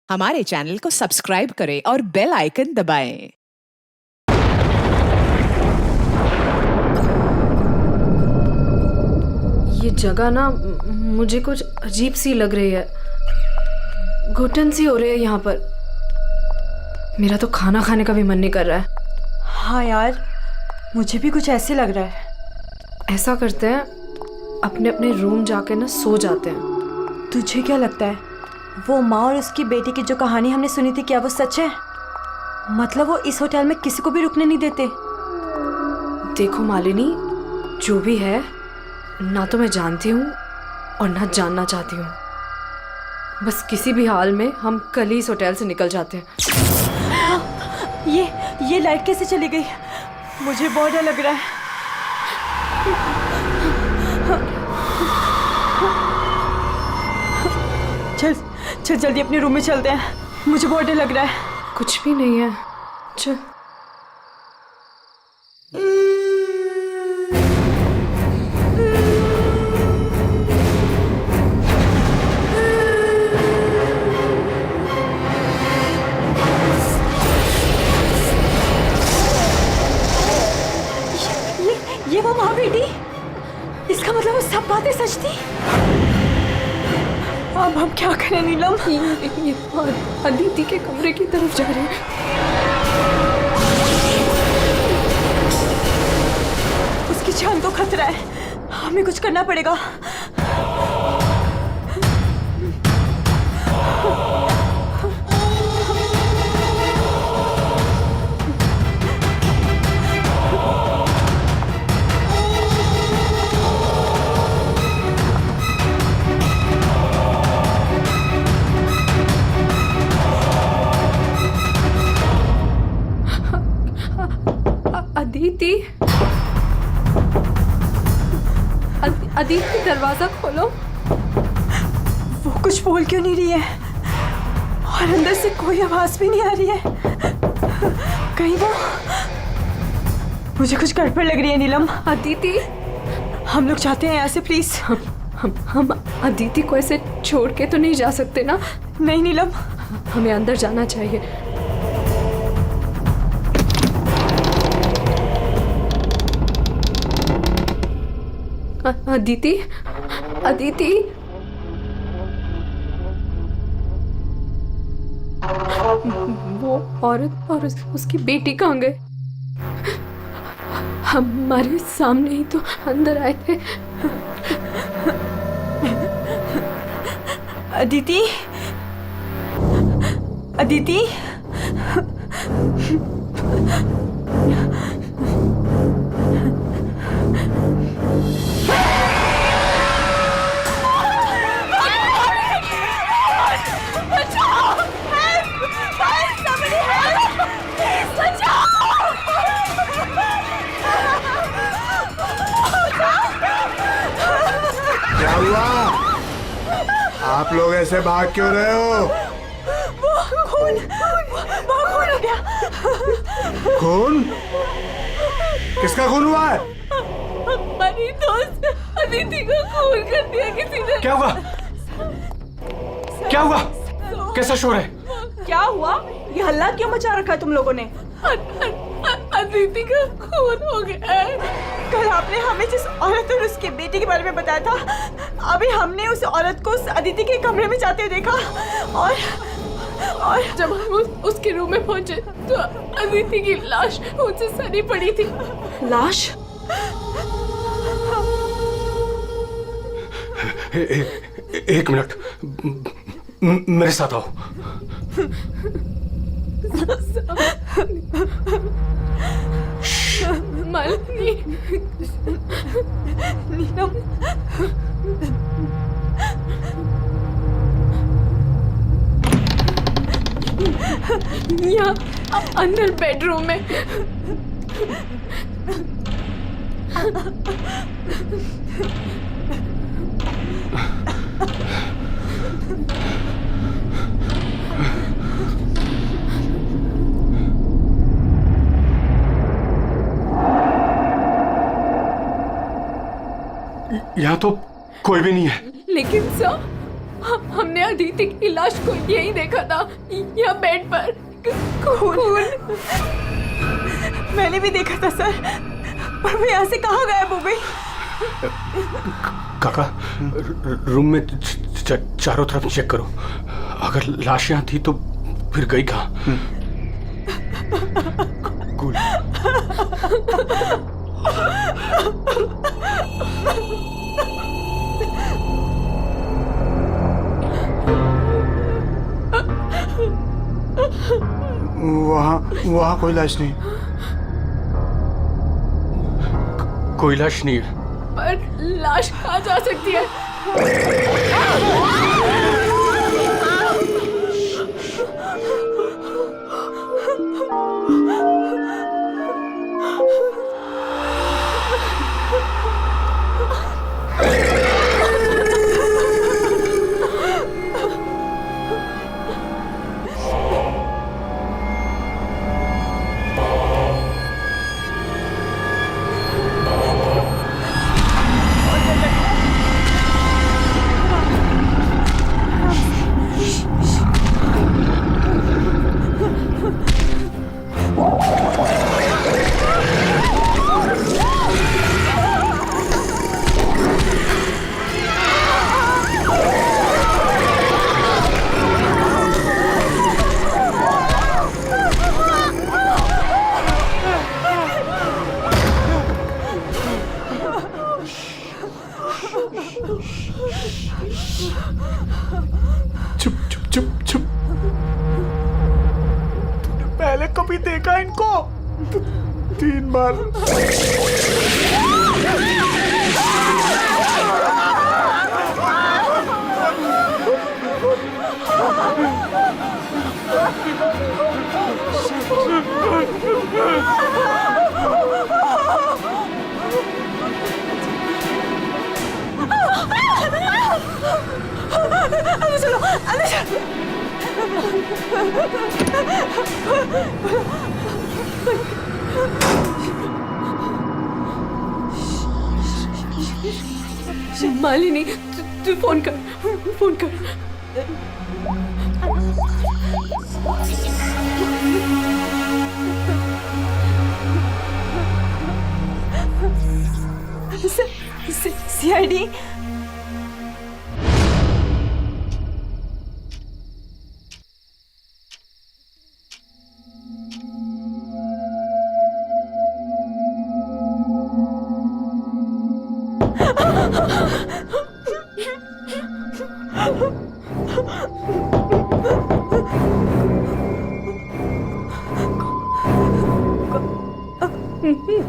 हमारे चैनल को सब्सक्राइब करें और बेल आइकन दबाएं। ये जगह ना मुझे कुछ अजीब सी लग रही है। घुटन सी हो रही है यहाँ पर। मेरा तो खाना खाने का भी मन नहीं कर रहा है। हाँ यार, मुझे भी कुछ ऐसे लग रहा है। ऐसा करते हैं, अपने अपने रूम जाके ना सो जाते हैं। तुझे क्या लगता है, वो माँ और उसकी बेटी की जो कहानी हमने सुनी थी, क्या वो सच है? मतलब वो इस होटल में किसी को भी रुकने नहीं देते। देखो मालिनी, जो भी है, ना तो मैं जानती हूँ और ना जानना चाहती हूँ। बस किसी भी हाल में हम कल ही इस होटल से निकल जाते हैं। ये लाइट कैसे चली गई? मुझे बहुत डर लग रहा है। चल जल्दी अपने रूम में चलते हैं, मुझे बहुत डर लग रहा है। कुछ भी नहीं है, चल। ये वो माँ बेटी, इसका मतलब वो सब बातें सच थी। अब हम क्या करें नीलम? ये अदिति के कमरे की तरफ जा रहे हैं। उसकी जान को खतरा है, हमें कुछ करना पड़ेगा। अदिति, अदिति दरवाजा खोलो। वो कुछ बोल क्यों नहीं रही है और अंदर से कोई आवाज भी नहीं आ रही है? कहीं वो, मुझे कुछ गड़बड़ लग रही है नीलम। अदिति, हम लोग चाहते हैं यहाँ से, प्लीज। हम अदिति को ऐसे छोड़ के तो नहीं जा सकते ना? नहीं नीलम, हमें अंदर जाना चाहिए। अदिति, अदिति, वो औरत और उसकी बेटी कहाँ गए? हमारे सामने ही तो अंदर आए थे। अदिति, अदिति, क्या हुआ? आप लोग ऐसे भाग क्यों रहे हो? खून हो गया। खून? किसका खून हुआ है? हमारी दोस्त अदिति को खून कर दिया किसी ने। क्या हुआ? क्या हुआ? कैसा शोर है? क्या हुआ? ये हल्ला क्यों मचा रखा है तुम लोगों ने? अदिति का खून हो गया है। कल आपने हमें जिस औरत और उसके बेटे के बारे में बताया था, अभी हमने उस औरत को उस अदिति के कमरे में जाते हुए देखा और जब हम उसके रूम में पहुंचे तो अदिति की लाश उनसे सनी पड़ी थी। लाश? एक मिनट, मेरे साथ आओ। मालिनी, नीलम, यहाँ अंदर बेडरूम में। यहाँ तो कोई भी नहीं है। लेकिन सर हमने अदिति की लाश को यहीं देखा था, यहाँ बेड पर खून। मैंने भी देखा था सर, पर वो यहाँ से कहाँ गायब हो गई? काका, रूम में चारों तरफ चेक करो। अगर लाश यहाँ थी तो फिर गई कहाँ? कूल। वहाँ कोई लाश नहीं। कोई लाश नहीं है। पर लाश कहाँ जा सकती है? चुप चुप चुप चुप। तूने पहले कभी देखा इनको? 3 बार। अंदर चलो, अंदर चलो। मालिनी, तू फोन कर, फोन कर। CID।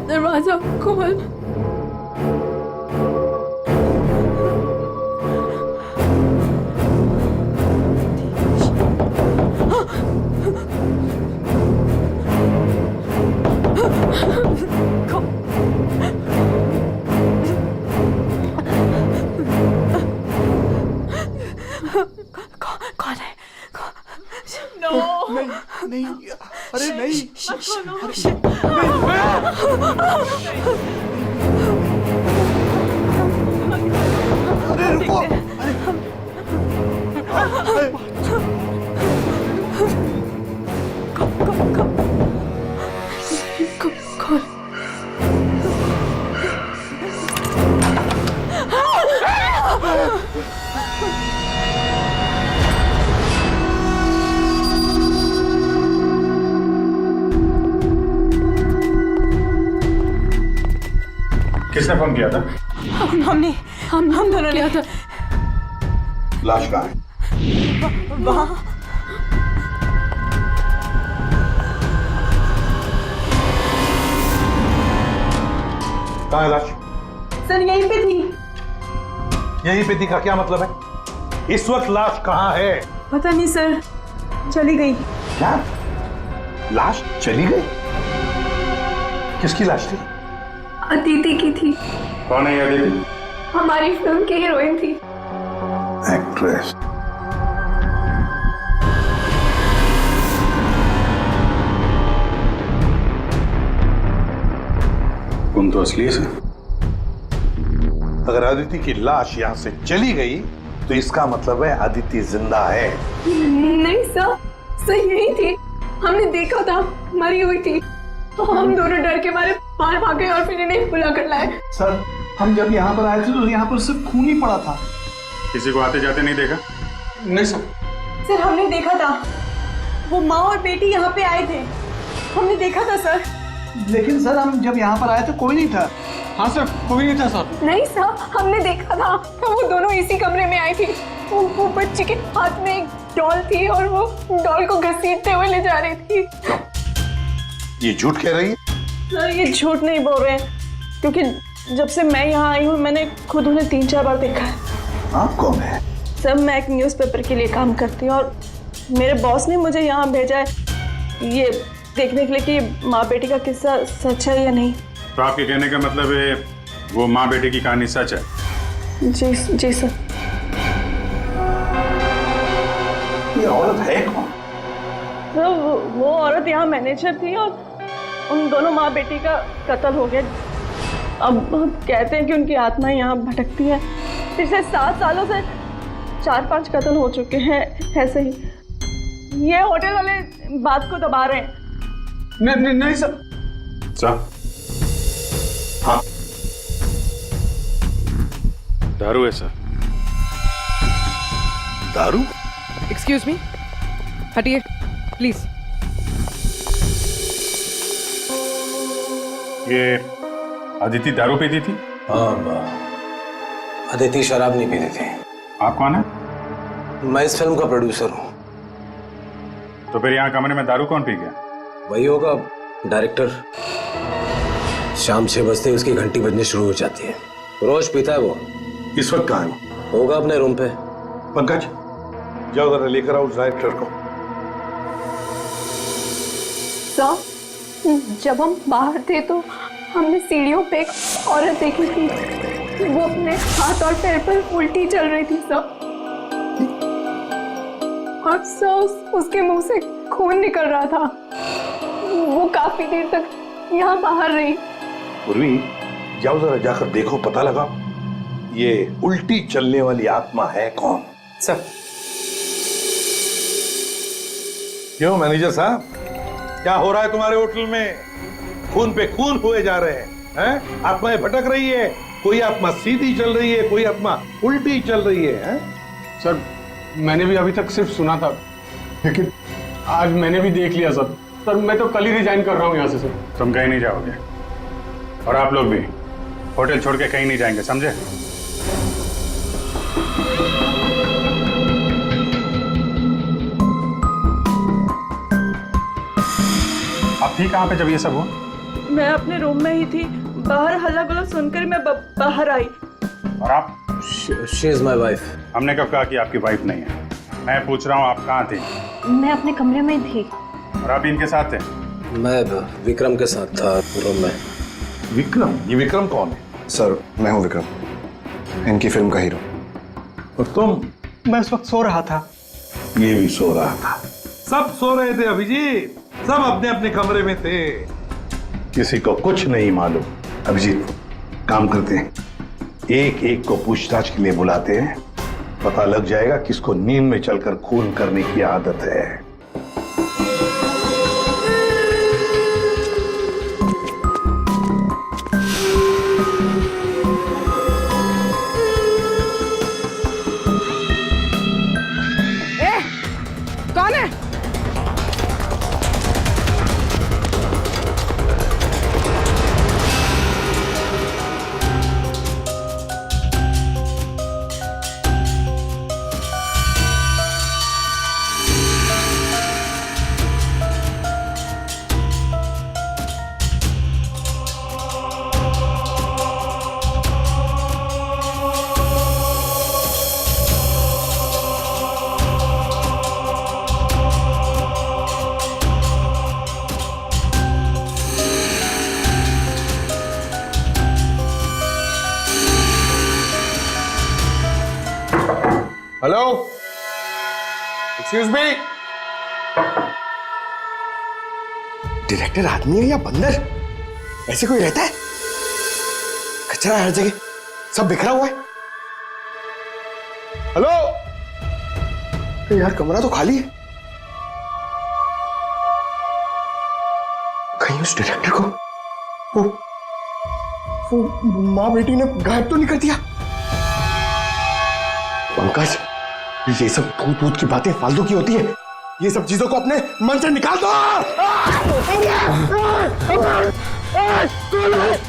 दरवाजा खोल। कौन है? नहीं, अरे नहीं। अरे रुको। खोल। किसने फोन किया था? हम दोनों ने किया था। लाश कहाँ है? वहाँ। कहाँ है लाश? सर यहीं पे थी। यहीं पे दिखा, क्या मतलब है? इस वक्त लाश कहाँ है? पता नहीं सर, चली गई। क्या? लाश चली गई? किसकी लाश थी? अदिति की थी। कौन है ये अदिति? हमारी फिल्म की हीरोइन थी। एक्ट्रेस। तुम तो असली से। अगर अदिति की लाश यहां से चली गई तो इसका मतलब है अदिति जिंदा है। नहीं सर यही थी, हमने देखा था मरी हुई थी। हम दोनों डर के मारे बाहर भागे और फिर इन्हें बुला कर लाए। सर हम जब यहाँ पर आए थे तो यहाँ पर सिर्फ खून ही पड़ा था। किसी को आते जाते नहीं देखा? नहीं सर। सर हमने देखा था, वो माँ और बेटी यहाँ पे आए थे, हमने देखा था सर। लेकिन सर हम जब यहाँ पर आए तो कोई नहीं था। हाँ सर, कोई नहीं था सर। नहीं सर हमने देखा था, वो दोनों इसी कमरे में आई थी। वो बच्ची के हाथ में एक डॉल थी और वो डॉल को घसीटते हुए ले जा रही थी। ये झूठ कह रही है? सर ये झूठ नहीं बोल रहे हैं, क्योंकि जब से मैं यहाँ आई हूँ मैंने खुद उन्हें 3-4 बार देखा है। आप कौन है? सर मैं एक न्यूज़पेपर के लिए काम करती हूँ और मेरे बॉस ने मुझे यहाँ भेजा है ये देखने के लिए कि माँ बेटी का किस्सा सच है या नहीं। तो आपके कहने का मतलब है वो माँ बेटी की कहानी सच है? जी सर। ये औरत है कौन? सर वो औरत यहाँ मैनेजर थी और उन दोनों माँ बेटी का कत्ल हो गया। अब कहते हैं कि उनकी आत्मा यहाँ भटकती है। पिछले 7 सालों से 4-5 कत्ल हो चुके हैं ऐसे ही। ये होटल वाले बात को दबा रहे हैं। नहीं सर। सर हाँ दारू है सर। दारू? एक्सक्यूज मी, हटिए प्लीज। ये अदिति दारू पीती थी? हाँ, अदिति शराब नहीं पीती थी। आप कौन है? मैं इस फिल्म का प्रोड्यूसर हूँ। तो फिर यहाँ कमरे में दारू कौन पी गया? वही होगा डायरेक्टर। शाम 6 बजते ही उसकी घंटी बजनी शुरू हो जाती है। रोज पीता है वो। इस वक्त कहाँ है? होगा अपने रूम पे। पंकज जाओ जरा लेकर आओ उस डायरेक्टर को। सर जब हम बाहर थे तो हमने सीढ़ियों पे एक औरत देखी थी, वो अपने हाथ और पैर पर उल्टी चल रही थी सर। और सर उसके मुंह से खून निकल रहा था। वो काफी देर तक यहाँ बाहर रही। पूर्वी जाओ जरा जाकर देखो, पता लगा ये उल्टी चलने वाली आत्मा है कौन। सर। क्यों मैनेजर साहब, क्या हो रहा है तुम्हारे होटल में? खून पे खून हुए जा रहे हैं? आत्माएं भटक रही है, कोई आत्मा सीधी चल रही है, कोई आत्मा उल्टी चल रही है? सर मैंने भी अभी तक सिर्फ सुना था, लेकिन आज मैंने भी देख लिया सर। सर मैं तो कल ही रिजाइन कर रहा हूँ यहाँ से सर। तुम कहीं नहीं जाओगे और आप लोग भी होटल छोड़ के कहीं नहीं जाएंगे, समझे? आप थी कहाँ पे जब ये सब हुआ? मैं अपने रूम में ही थी, बाहर हल्ला गुल्ला सुनकर मैं बाहर आई। और आप? She is my wife. हमने कब कहा कि आपकी वाइफ नहीं है? मैं पूछ रहा हूँ आप कहाँ थी? मैं अपने कमरे में थी। और आप इनके साथ थे? मैं विक्रम के साथ था रूम में। विक्रम? ये विक्रम कौन है? सर मैं हूँ विक्रम, इनकी फिल्म का हीरो। और तुम? मैं इस वक्त सो रहा था। ये भी सो रहा था। सब सो रहे थे अभिजीत, सब अपने अपने कमरे में थे, किसी को कुछ नहीं मालूम। अभिजीत काम करते हैं, एक एक को पूछताछ के लिए बुलाते हैं, पता लग जाएगा किसको नींद में चलकर खून करने की आदत है। कौन है? Hello, excuse me. डायरेक्टर आदमी है या बंदर? ऐसे कोई रहता है? कचरा हर जगह, सब बिखरा हुआ है। हेलो यार, कमरा तो खाली है। कहीं उस डायरेक्टर को वो माँ बेटी ने गायब तो नहीं कर दिया? पंकज, ये सब भूत भूत की बातें फालतू की होती है। ये सब चीजों को अपने मन से निकाल दो।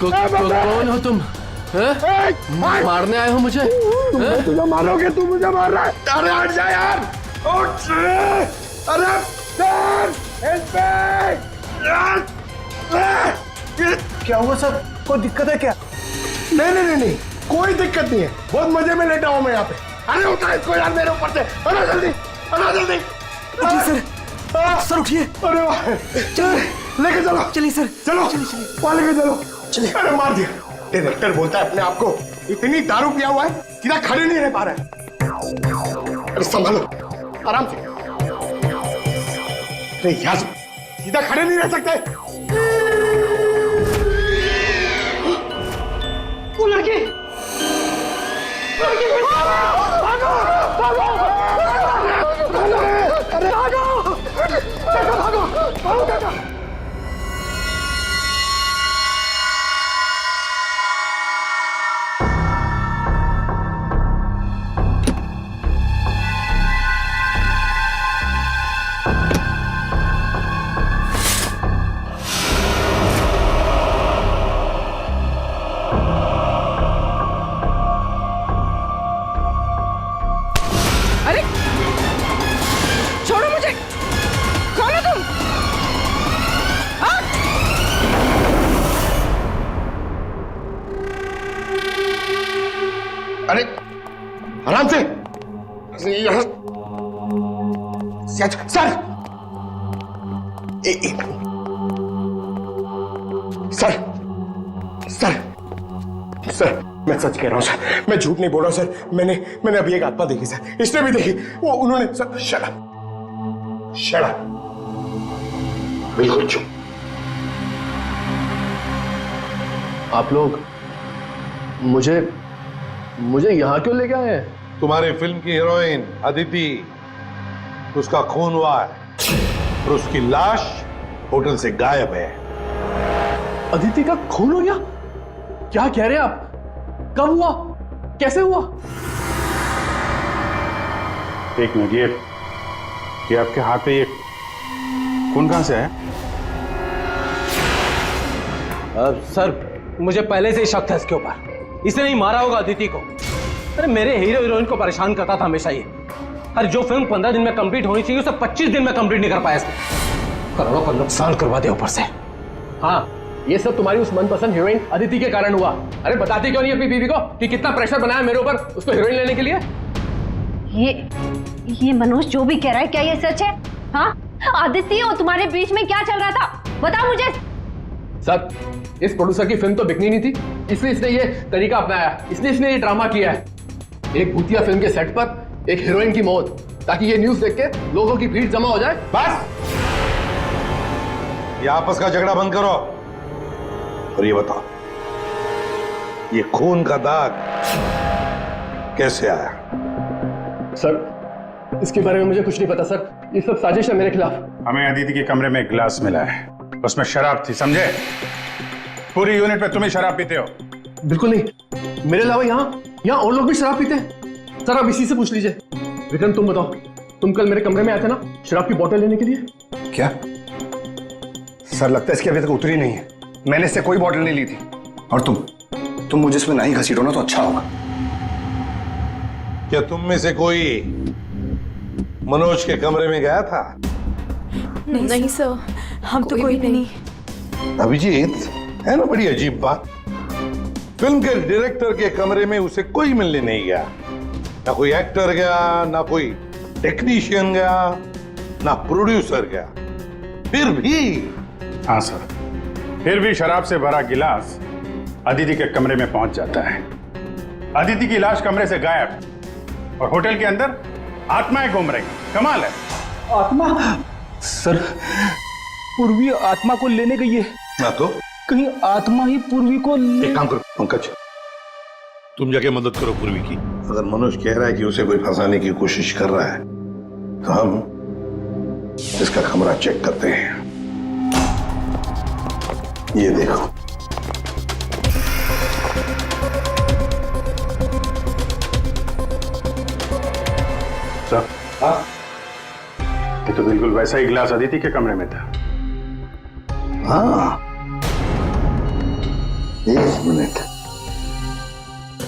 कौन हो तुम? मारने आए हो मुझे? तुझे मारोगे, तू मुझे मार रहा है। अरे हट जा यार, उठ। अरे सर, क्या हुआ सर? कोई दिक्कत है क्या? नहीं, कोई दिक्कत नहीं है। बहुत मजे में लेटा हूं मैं यहाँ पे। अरे उठा इसको यार मेरे ऊपर से। अरे जल्दी। सर उठिए। अरे वाह, लेके चलो। चलिए सर, चलो वहां लेके चलो। चलिए। अरे मार दिया। डायरेक्टर बोलता है अपने आप को इतनी दारू पिया हुआ है, सीधा खड़े नहीं रह पा रहा है। अरे संभालो, आराम से। अरे यार, सीधा खड़े नहीं रह सकते। वो लड़की, भागो। अरे छोड़ो मुझे, कौन हो तुम? अरे आराम से। सर, सर, मैं सच कह रहा हूं सर, मैं झूठ नहीं बोल रहा हूं सर। मैंने अभी एक आत्मा देखी सर, इसने भी देखी। वो उन्होंने सर, शट अप, बिल्कुल चुप। आप लोग मुझे यहाँ क्यों लेके आए हैं? तुम्हारी फिल्म की हीरोइन अदिति, उसका खून हुआ है और उसकी लाश होटल से गायब है। अदिति का खून हो गया? क्या कह रहे हैं आप? कब हुआ? कैसे हुआ? एक मिनट, ये आपके हाथ पे ये खून कहां से आया? सर, मुझे पहले से ही शक था इसके ऊपर। इसने नहीं मारा होगा अदिति को। अरे मेरे हीरो हीरोइन को परेशान करता था हमेशा ये। अरे जो फिल्म 15 दिन में कंप्लीट होनी चाहिए उसे 25 दिन में कंप्लीट नहीं कर पाया इसने। करोड़ों का नुकसान करवा दिया ऊपर से। हाँ, ये सब तुम्हारी उस मनपसंद हीरोइन अदिति के कारण हुआ। अरे बताती क्यों नहीं अपनी बीवी को कि कितना प्रेशर बनाया मेरे ऊपर उसको हीरोइन लेने के लिए? ये मनोज जो भी कह रहा है, क्या ये सच है? हाँ, आदित्य और तुम्हारे बीच में क्या चल रहा था? बताओ मुझे। सर, इस प्रोड्यूसर की फिल्म तो बिकनी नहीं थी, इसलिए इसने ये तरीका अपनाया, इसने ये ड्रामा किया है। एक भूतिया फिल्म के सेट पर एक हीरोइन की मौत, ताकि ये न्यूज़ देख के लोगों की भीड़ जमा हो जाए। बस, ये आपस का झगड़ा बंद करो और ये बताओ, ये खून का दाग कैसे आया? सर, इसके बारे में मुझे कुछ नहीं पता सर। ये सब साजिश है मेरे खिलाफ। हमें अदिति के कमरे में एक गिलास मिला है, उसमें शराब थी, समझे? पूरी यूनिट पे तुम ही शराब पीते हो। बिल्कुल नहीं, मेरे अलावा यहाँ और लोग भी शराब पीते हैं। सर, आप इसी से पूछ लीजिए। विक्रम, तुम बताओ, तुम कल मेरे कमरे में आए थे ना शराब की बोतल लेने के लिए? क्या सर, लगता है इसकी अभी तक उतरी नहीं है। मैंने इससे कोई बोतल नहीं ली थी। और तुम मुझे इसमें नहीं घसीटो ना तो अच्छा होगा। क्या तुम में से कोई मनोज के कमरे में गया था? नहीं सर, हम तो कोई भी नहीं। अभिजीत, है ना बड़ी अजीब बात। फिल्म के डायरेक्टर के कमरे में उसे कोई मिलने नहीं गया, ना कोई एक्टर गया, ना कोई टेक्नीशियन गया, ना प्रोड्यूसर गया। फिर भी हाँ सर, फिर भी शराब से भरा गिलास अदिति के कमरे में पहुंच जाता है। अदिति की लाश कमरे से गायब और होटल के अंदर आत्माएं घूम रही। कमाल है। आत्मा? सर, पूर्वी आत्मा को लेने गई है। ना तो कहीं आत्मा ही पूर्वी को एक काम करो पंकज, तुम जाके मदद करो पूर्वी की। अगर मनोज कह रहा है कि उसे कोई फंसाने की कोशिश कर रहा है तो हम इसका कमरा चेक करते हैं। ये देखो, सर ये तो बिल्कुल वैसा ही गिलास अदिति के कमरे में था। हाँ, एक मिनट,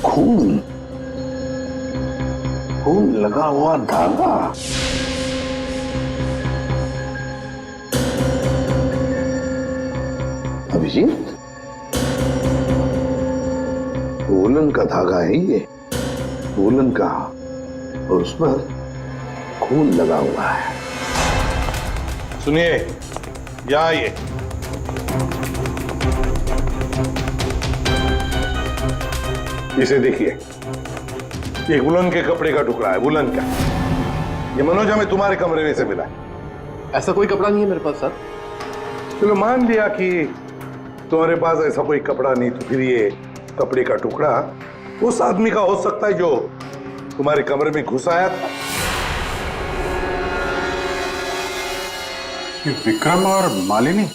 खून खून लगा हुआ धागा। अभिजीत, वूलन का धागा है ये, वूलन का, और उस पर खून लगा हुआ है। सुनिए, या ये इसे देखिए, ये वुलन के कपड़े का टुकड़ा है, वुलन का। ये मनोज हमें तुम्हारे कमरे में से मिला है। ऐसा कोई कपड़ा नहीं है मेरे पास सर। चलो मान लिया कि तुम्हारे पास ऐसा कोई कपड़ा नहीं, तो फिर ये कपड़े का टुकड़ा उस आदमी का हो सकता है जो तुम्हारे कमरे में घुस आया था। ये विक्रम और मालिनी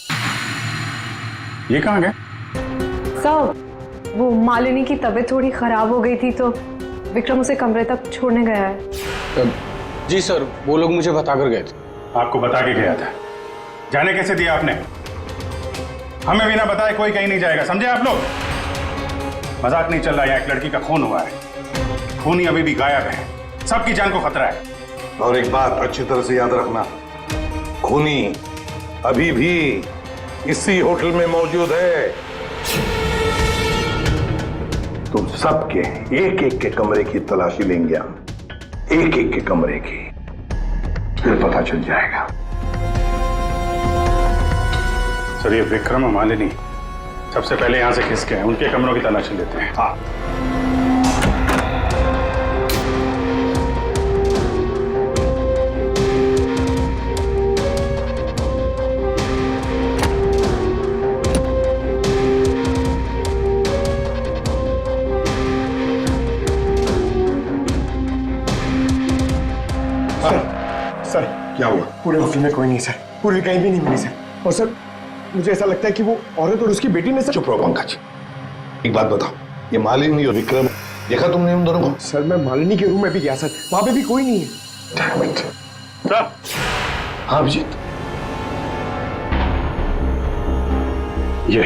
ये कहाँ गए? सर, वो मालिनी की तबीयत थोड़ी खराब हो गई थी तो विक्रम उसे कमरे तक छोड़ने गया है। जी सर, वो लोग मुझे बता कर गए थे। आपको बता के गया था? जाने कैसे दिया आपने? हमें बिना बताए कोई कहीं नहीं जाएगा, समझे आप लोग? मजाक नहीं चल रहा है, एक लड़की का खून हुआ है, खूनी अभी भी गायब है, सबकी जान को खतरा है। और एक बात अच्छी तरह से याद रखना, खूनी अभी भी इसी होटल में मौजूद है। तुम सबके एक एक के कमरे की तलाशी लेंगे, एक एक के कमरे की, फिर पता चल जाएगा। सर, ये विक्रम और मालिनी सबसे पहले यहां से खिसके हैं, उनके कमरों की तलाशी लेते हैं। हाँ। सर, क्या हुआ? पूरे ऑफिस में कोई नहीं सर, पूरी कहीं भी नहीं मिली सर। और सर, मुझे ऐसा लगता है कि वो औरत और उसकी बेटी ने सर। चुप रहो पंकज, एक बात बताओ, ये मालिनी और विक्रम देखा तुमने उन दोनों को? सर, मैं मालिनी के रूम में भी गया सर, वहां पे भी कोई नहीं है। सर। हाँ अभिजीत, ये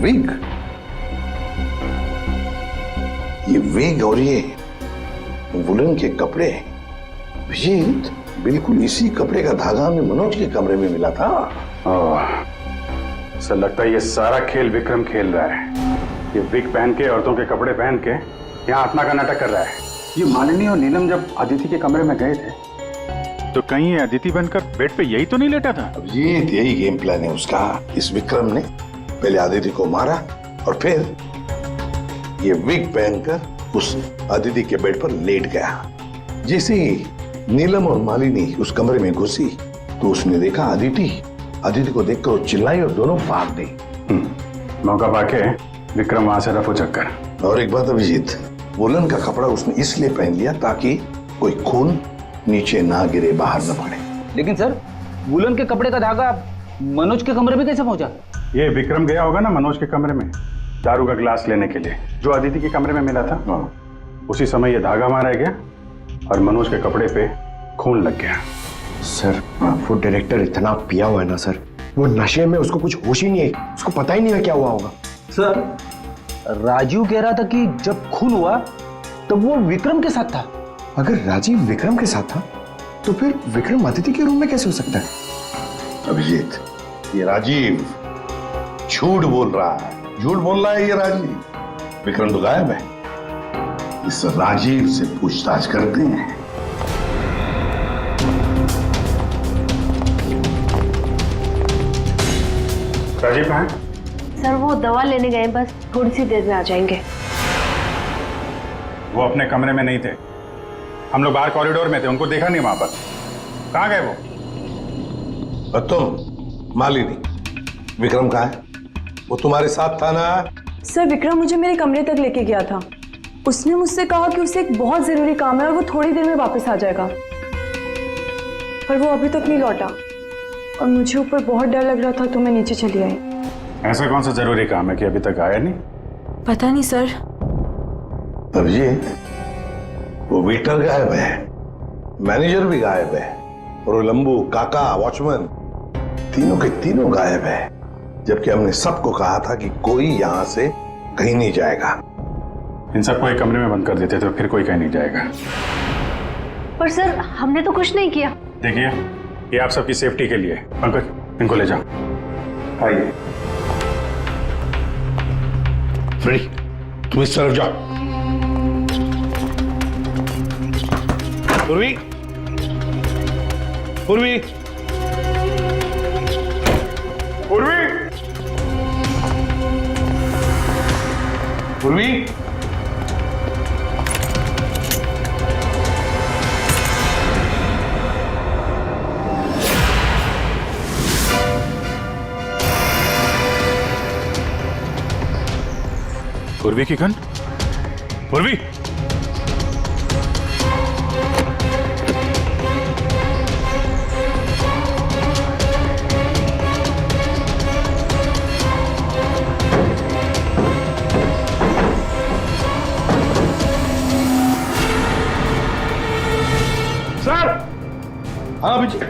विग, ये विग और ये वुलन के कपड़े, अभिजीत बिल्कुल इसी कपड़े का धागा हमें मनोज के कमरे में मिला था। सर, लगता है ये सारा खेल विक्रम खेल रहा है। ये विग पहन के, औरतों के कपड़े पहन के यहाँ आत्मा का नाटक कर रहा है। ये मालिनी और नीलम जब अदिति के कमरे में गए थे तो कहीं ये अदिति बनकर बेड पे यही तो नहीं लेटा था? अभिजीत, यही गेम प्लान है उसका। इस विक्रम ने पहले अदिति को मारा और फिर ये विग पहनकर उस अदिति के बेड पर लेट गया। जैसे ही नीलम और मालिनी उस कमरे में घुसी तो उसने देखा अदिति को देखकर वो चिल्लाई और दोनों भाग गई। मौका पाके विक्रम वहां से रफू चक्कर। और एक बात अभिजीत, वुलन का कपड़ा उसने इसलिए पहन लिया ताकि कोई खून नीचे ना गिरे, बाहर न पड़े। लेकिन सर, वुलन के कपड़े का धागा मनोज के कमरे में कैसे पहुंचा? ये विक्रम गया होगा ना मनोज के कमरे में दारू का गिलास लेने के लिए, जो अदिति के कमरे में मिला था। उसी समय ये धागा मारा गया और मनोज के कपड़े पे खून लग गया। सर, वो डायरेक्टर इतना पिया हुआ है ना सर, वो नशे में उसको कुछ होश ही नहीं है, उसको पता ही नहीं है क्या हुआ होगा। सर, राजीव कह रहा था कि जब खून हुआ तो वो विक्रम के साथ था। अगर राजीव विक्रम के साथ था तो फिर विक्रम अदिति के रूम में कैसे हो सकता है? अभिजीत, ये राजीव झूठ बोल रहा है, झूठ बोल रहा है ये राजीव। विक्रम तो गायब है, इस राजीव से पूछताछ करते हैं। राजीव कहाँ है? सर, वो दवा लेने गए, बस थोड़ी सी देर में आ जाएंगे। वो अपने कमरे में नहीं थे, हम लोग बाहर कॉरिडोर में थे, उनको देखा नहीं वहां पर। कहाँ गए वो? तुम मालिनी, विक्रम कहाँ है? वो तुम्हारे साथ था ना? सर विक्रम मुझे मेरे कमरे तक लेके गया था। उसने मुझसे कहा कि उसे एक बहुत जरूरी काम है और वो थोड़ी देर में वापस आ जाएगा, पर वो अभी तक नहीं लौटा और मुझे ऊपर बहुत डर लग रहा था तो मैं नीचे चली आई। ऐसा कौन सा जरूरी काम है कि अभी तक आया नहीं? पता नहीं सर। अभिजीत, वो वेटर गायब है, मैनेजर भी गायब है और वो लंबू, काका, वॉचमैन तीनों के तीनों गायब है, जबकि हमने सबको कहा था कि कोई यहां से कहीं नहीं जाएगा। इन सबको एक कमरे में बंद कर देते तो फिर कोई कहीं नहीं जाएगा। पर सर हमने तो कुछ नहीं किया। देखिए, ये आप सबकी सेफ्टी के लिए। पंकज, इनको ले जाओ। आइए। फ्रेडी, तुम इस तरफ जाओ। पूर्वी, पूर्वी, पूर्वी, पूर्वी। पूर्वी की गन? पूर्वी! सर! हाँ अभिजीत।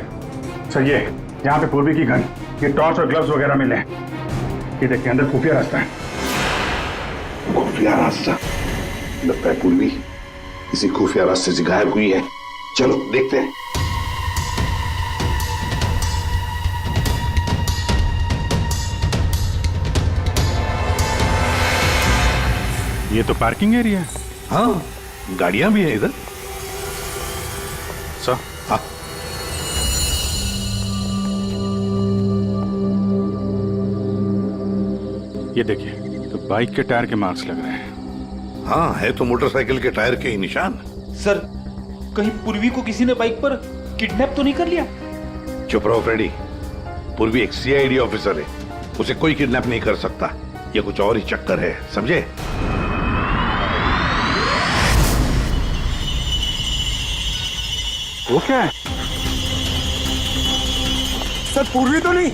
सर, ये यहाँ पे पूर्वी की गन, ये टॉर्च और ग्लव्स वगैरह मिले हैं। ये देखिए, अंदर खुफिया रास्ता है। खुफिया रास्ता? लगता है पूर्वी किसी खुफिया रास्ते से गायब हुई है। चलो देखते हैं। ये तो पार्किंग एरिया है। हाँ, गाड़ियां भी हैं इधर। सर, हाँ। ये देखिए, तो बाइक के टायर के मार्क्स लग रहे हैं। हाँ, है तो मोटरसाइकिल के टायर के ही निशान। सर, कहीं पूर्वी को किसी ने बाइक पर किडनैप तो नहीं कर लिया? चुप रहो फ्रेडी। पूर्वी एक सीआईडी ऑफिसर है, उसे कोई किडनैप नहीं कर सकता। ये कुछ और ही चक्कर है, समझे? वो क्या है? सर, पूर्वी तो नहीं?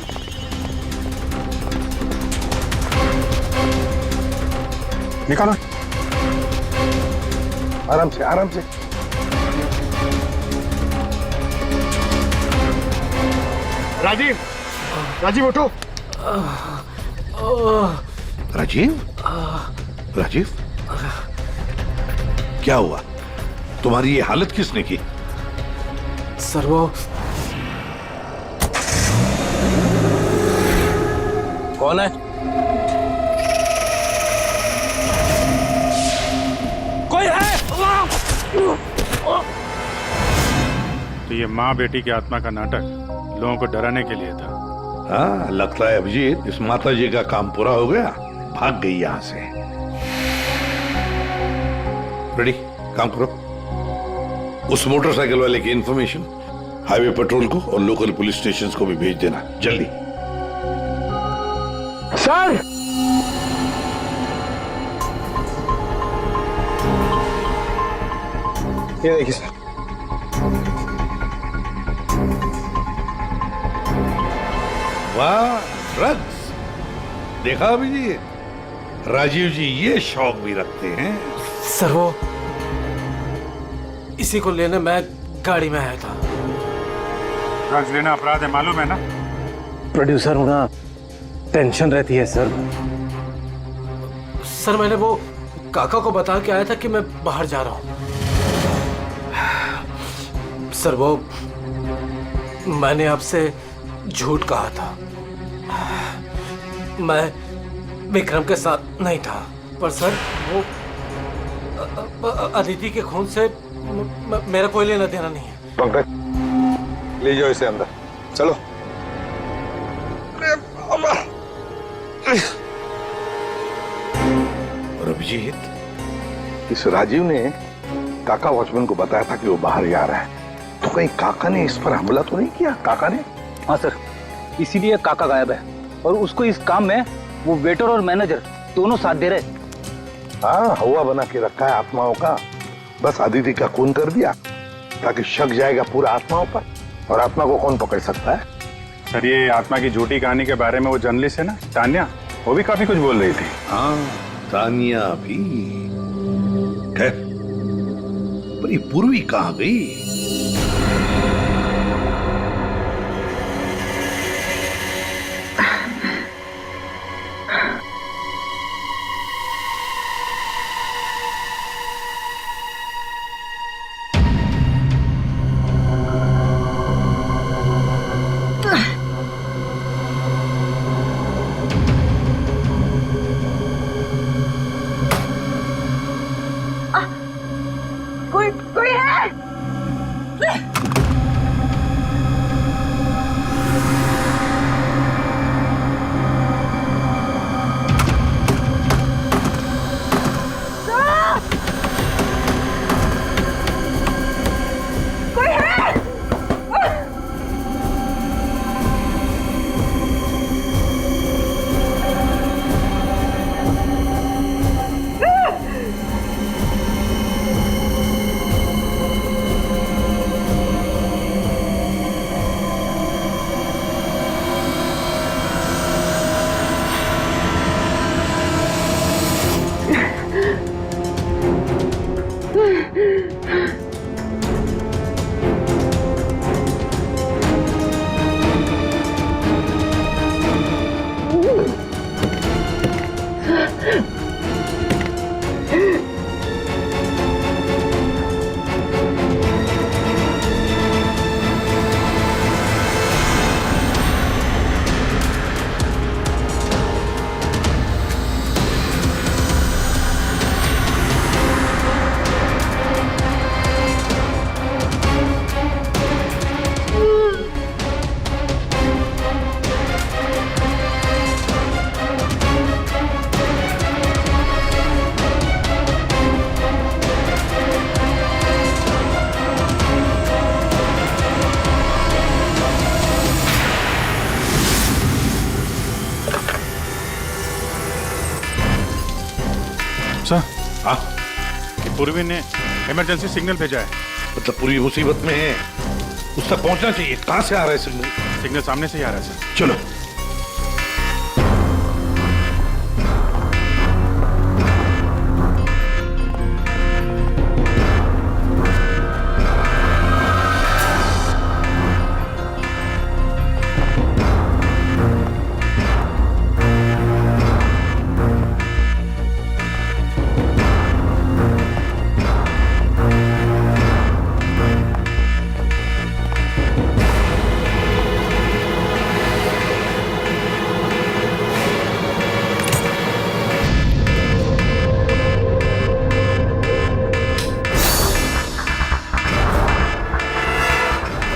निकालो। आराम से, आराम से। राजीव, राजीव उठो। राजीव? राजीव? क्या हुआ? तुम्हारी ये हालत किसने की? सर वो कौन है? कोई है? तो ये माँ बेटी की आत्मा का नाटक लोगों को डराने के लिए था। हाँ, लगता है अभिजीत इस माता जी का काम पूरा हो गया, भाग गई यहां से। रेडी, काम करो। उस मोटरसाइकिल वाले की इंफॉर्मेशन हाईवे पेट्रोल को और लोकल पुलिस स्टेशन को भी भेज देना, जल्दी। सर! ये देखिए सर। वाह, ड्रग्स! देखा अभिजीत, राजीव जी ये शौक भी रखते हैं। सर वो इसी को लेने मैं गाड़ी में आया था। ड्रग्स लेना अपराध है, मालूम है ना? प्रोड्यूसर होना टेंशन रहती है सर। सर मैंने वो काका को बता के आया था कि मैं बाहर जा रहा हूं। सर वो मैंने आपसे झूठ कहा था। मैं विक्रम के साथ नहीं था, पर सर वो अदिति के खून से मेरा कोई लेना देना नहीं है। पंकज, ले जाओ इसे अंदर, चलो। और अभिजीत, इस राजीव ने काका वॉचमैन को बताया था कि वो बाहर जा रहा है, तो कहीं काका ने इस पर हमला तो नहीं किया? काका ने? हाँ सर, इसीलिए काका गायब है और उसको इस काम में वो वेटर और मैनेजर दोनों साथ दे रहे। हाँ, हवा बना के रखा है आत्माओं का। बस अदिति का खून कर दिया ताकि शक जाएगा पूरा आत्माओं पर, और आत्मा को कौन पकड़ सकता है? सर, ये आत्मा की झूठी कहानी के बारे में वो जर्नलिस्ट है ना तान्या, वो भी काफी कुछ बोल रही थी। हाँ, तानिया भी। खैर, पर ये पूर्वी कहाँ गई? कोई है? सर, हाँ, पूर्वी ने इमरजेंसी सिग्नल भेजा है। मतलब पूरी मुसीबत में है, उस तक पहुंचना चाहिए। कहां से आ रहा है सिग्नल? सिग्नल सामने से ही आ रहा है सर। चलो।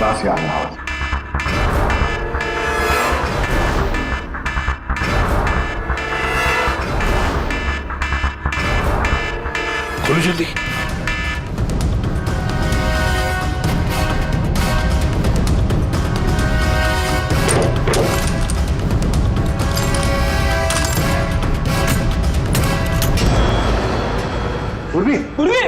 बस यार आवाज। खोलो जल्दी। पूर्वी, पूर्वी।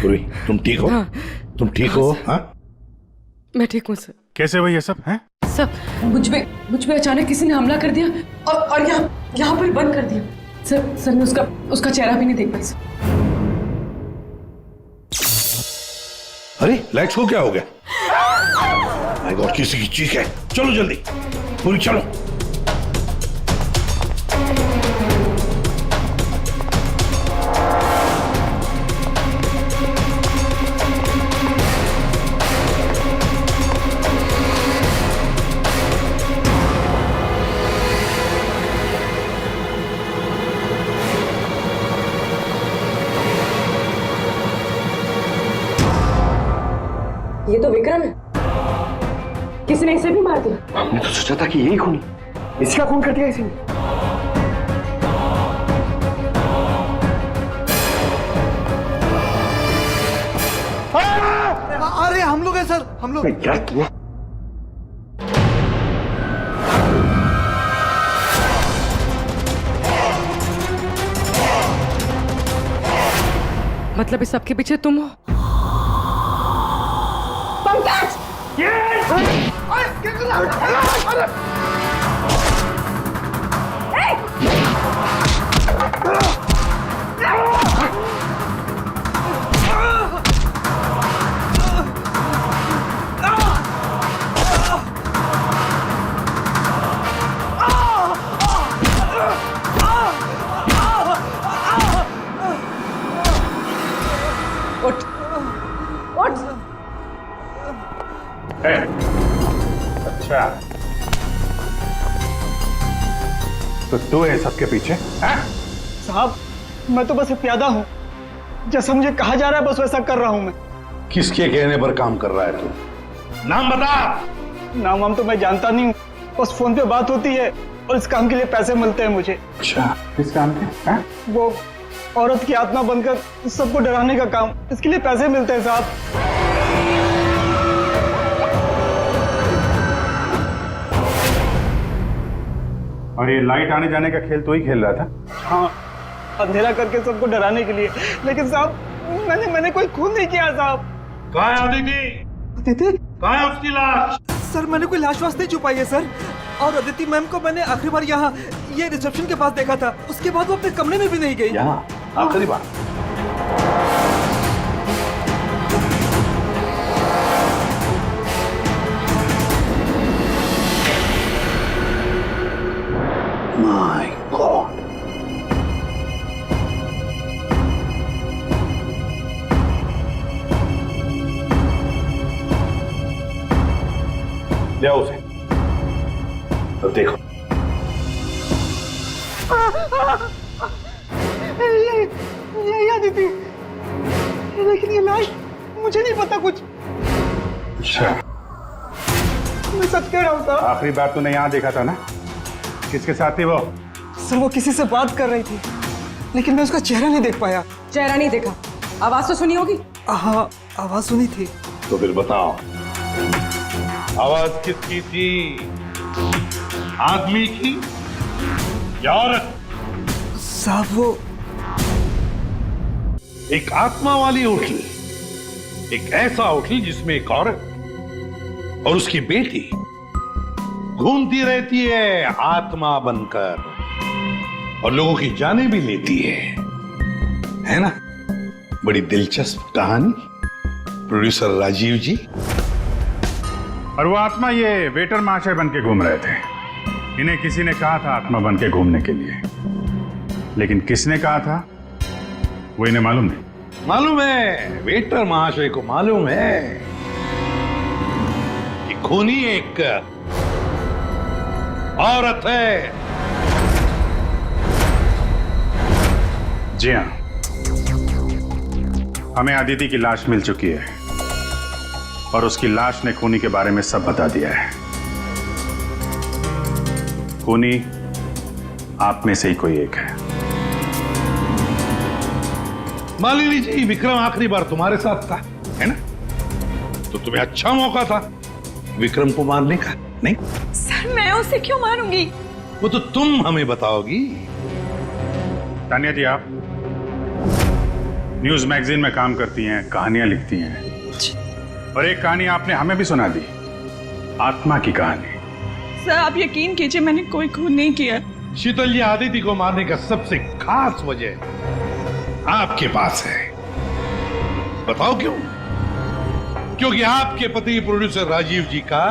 पूरी, तुम ठीक हो? तुम ठीक हो? हाँ? मैं ठीक हूँ सर। कैसे हुआ ये सब है? सर, मुझ पे अचानक किसी ने हमला कर दिया और यहाँ पर बंद कर दिया। सर मैं उसका चेहरा भी नहीं देख पाई सर। अरे लाइट्स को क्या हो गया? माय गॉड, किसी की चीख है। चलो जल्दी, पूरी चलो। ये तो विक्रम है, किसी ने इसे भी मार दिया। हमने तो सोचा था कि यही खूनी, इसका खून कर दिया इसी ने। अरे हम लोग हैं सर, हम लोग। क्या किया? मतलब इस सबके पीछे तुम हो? उठ उठ। अच्छा, तो तू है सबके पीछे? साहब मैं तो बस एक प्यादा हूँ, जैसा मुझे कहा जा रहा है बस वैसा कर रहा हूँ मैं। किसके कहने पर काम कर रहा है तू? नाम बता। नाम वाम तो मैं जानता नहीं हूँ, बस फोन पे बात होती है और इस काम के लिए पैसे मिलते हैं मुझे। अच्छा, किस काम के? वो औरत की आत्मा बनकर सबको डराने का काम, इसके लिए पैसे मिलते हैं साहब। और ये लाइट आने जाने का खेल तो ही खेल रहा था? हाँ, अंधेरा करके सबको डराने के लिए। लेकिन साहब मैंने कोई खून नहीं किया साहब। कहाँ है अदिति? अदिति? कहाँ है उसकी लाश? सर मैंने कोई लाश वाश नहीं छुपाई है सर। और अदिति मैम को मैंने आखिरी बार यहाँ ये रिसेप्शन के पास देखा था, उसके बाद वो अपने कमरे में भी नहीं गई। यहाँ आखिरी बार? My God. ले आओ उसे। तो देखो ये अदिति, लेकिन ये लाश मुझे नहीं पता कुछ। अच्छा, मैं सच कह रहा हूँ साहब। आखिरी बार तूने यहाँ देखा था ना? किसके साथ थी वो? सर वो किसी से बात कर रही थी, लेकिन मैं उसका चेहरा नहीं देख पाया। चेहरा नहीं देखा, आवाज तो सुनी होगी? हाँ आवाज सुनी थी। तो फिर बताओ, आवाज किसकी थी? आदमी की या औरत? साहब वो एक आत्मा वाली होटल, एक ऐसा होटल जिसमें एक औरत और उसकी बेटी घूमती रहती है आत्मा बनकर और लोगों की जानें भी लेती है ना? बड़ी दिलचस्प कहानी, प्रोड्यूसर राजीव जी। और वो आत्मा ये वेटर महाशय बन के घूम रहे थे। इन्हें किसी ने कहा था आत्मा बन के घूमने के लिए, लेकिन किसने कहा था वो इन्हें मालूम नहीं। मालूम है, वेटर महाशय को मालूम है कि खूनी एक औरत है। जी हाँ, हमें अदिति की लाश मिल चुकी है और उसकी लाश ने खूनी के बारे में सब बता दिया है। खूनी आप में से ही कोई एक है। मालिनी जी, विक्रम आखिरी बार तुम्हारे साथ था, है ना? तो तुम्हें अच्छा मौका था विक्रम को मारने का, नहीं? सर मैं उसे क्यों मारूंगी? वो तो तुम हमें बताओगी। तानिया जी, आप न्यूज मैगजीन में काम करती हैं, कहानियां लिखती हैं, और एक कहानी आपने हमें भी सुना दी, आत्मा की कहानी। सर आप यकीन कीजिए, मैंने कोई खून नहीं किया। शीतल जी, आदिति को मारने का सबसे खास वजह आपके पास है। बताओ क्यों? क्योंकि आपके पति प्रोड्यूसर राजीव जी का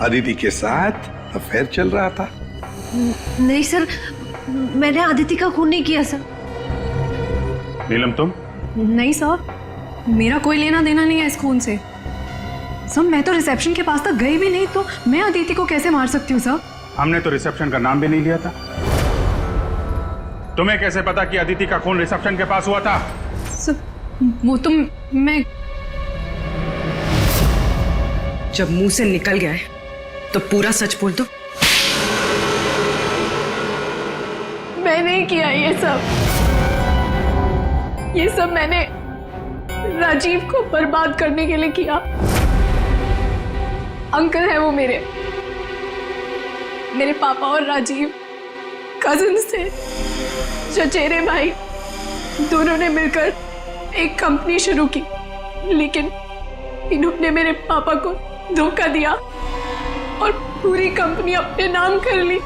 आदिति के साथ अफेयर चल रहा था। नहीं सर, मैंने आदिति का खून नहीं किया सर। नीलम तुम? नहीं सर, मेरा कोई लेना देना नहीं है इस खून से। सर मैं तो रिसेप्शन के पास तक गई भी नहीं, तो मैं अदिति को कैसे मार सकती हूँ सर? हमने तो रिसेप्शन का नाम भी नहीं लिया था। तुम्हें कैसे पता कि अदिति का खून रिसेप्शन के पास हुआ था? सर वो तो मैं, जब मुंह से निकल गया है तो पूरा सच बोल दो। मैं नहीं किया ये सब मैंने राजीव को बर्बाद करने के लिए किया। अंकल है वो मेरे पापा और राजीव कजिन्स थे, चचेरे भाई। दोनों ने मिलकर एक कंपनी शुरू की, लेकिन इन्होंने मेरे पापा को धोखा दिया और पूरी कंपनी अपने नाम कर ली।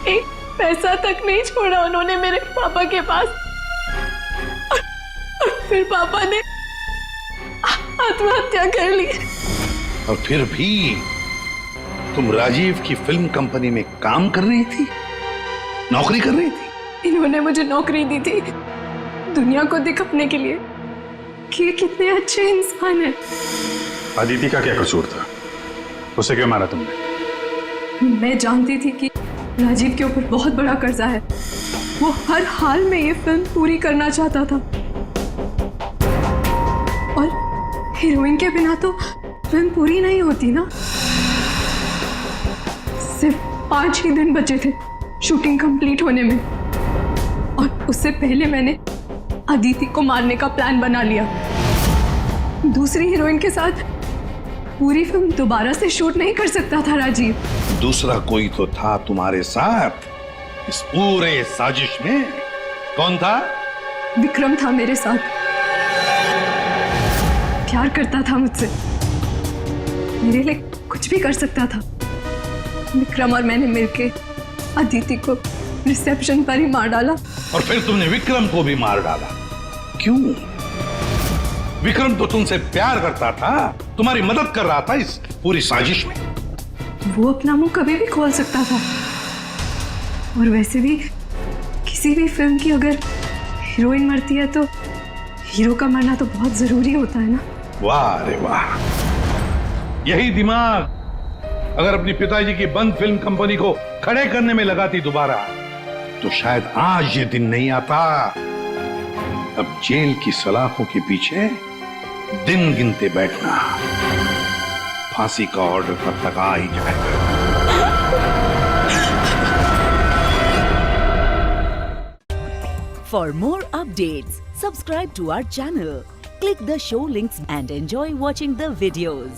एक पैसा तक नहीं छोड़ा उन्होंने मेरे पापा के पास। और फिर पापा ने आत्महत्या कर ली। और फिर भी तुम राजीव की फिल्म कंपनी में काम कर रही थी, नौकरी कर रही थी? इन्होंने मुझे नौकरी दी थी दुनिया को दिखाने के लिए कि ये कितने अच्छे इंसान हैं। अदिति का क्या कसूर था? उसे क्यों मारा तुमने? मैं जानती थी कि राजीव के ऊपर बहुत बड़ा कर्जा है। वो हर हाल में ये फिल्म पूरी करना चाहता था और हीरोइन के बिना तो फिल्म पूरी नहीं होती ना। सिर्फ 5 ही दिन बचे थे शूटिंग कंप्लीट होने में और उससे पहले मैंने अदिति को मारने का प्लान बना लिया। दूसरी हीरोइन के साथ पूरी फिल्म दोबारा से शूट नहीं कर सकता था राजीव। दूसरा कोई तो था तुम्हारे साथ इस पूरे साजिश में। कौन था? विक्रम था मेरे साथ। प्यार करता था मुझसे, मेरे लिए कुछ भी कर सकता था। विक्रम और मैंने मिलके अदिति को रिसेप्शन पर ही मार डाला। और फिर तुमने विक्रम को भी मार डाला। क्यों? विक्रम तो तुमसे प्यार करता था, तुम्हारी मदद कर रहा था इस पूरी साजिश में। वो अपना मुंह कभी भी खोल सकता था। और वैसे भी किसी भी फिल्म की अगर हीरोइन मरती है तो हीरो का मरना तो बहुत जरूरी होता है ना। वाह रे वाह, यही दिमाग अगर अपनी पिताजी की बंद फिल्म कंपनी को खड़े करने में लगाती दोबारा, तो शायद आज ये दिन नहीं आता। अब जेल की सलाखों के पीछे दिन गिनते बैठना, फांसी का ऑर्डर कब तक आ ही जाएगा। For more updates, subscribe to our channel, click the show links and enjoy watching the videos.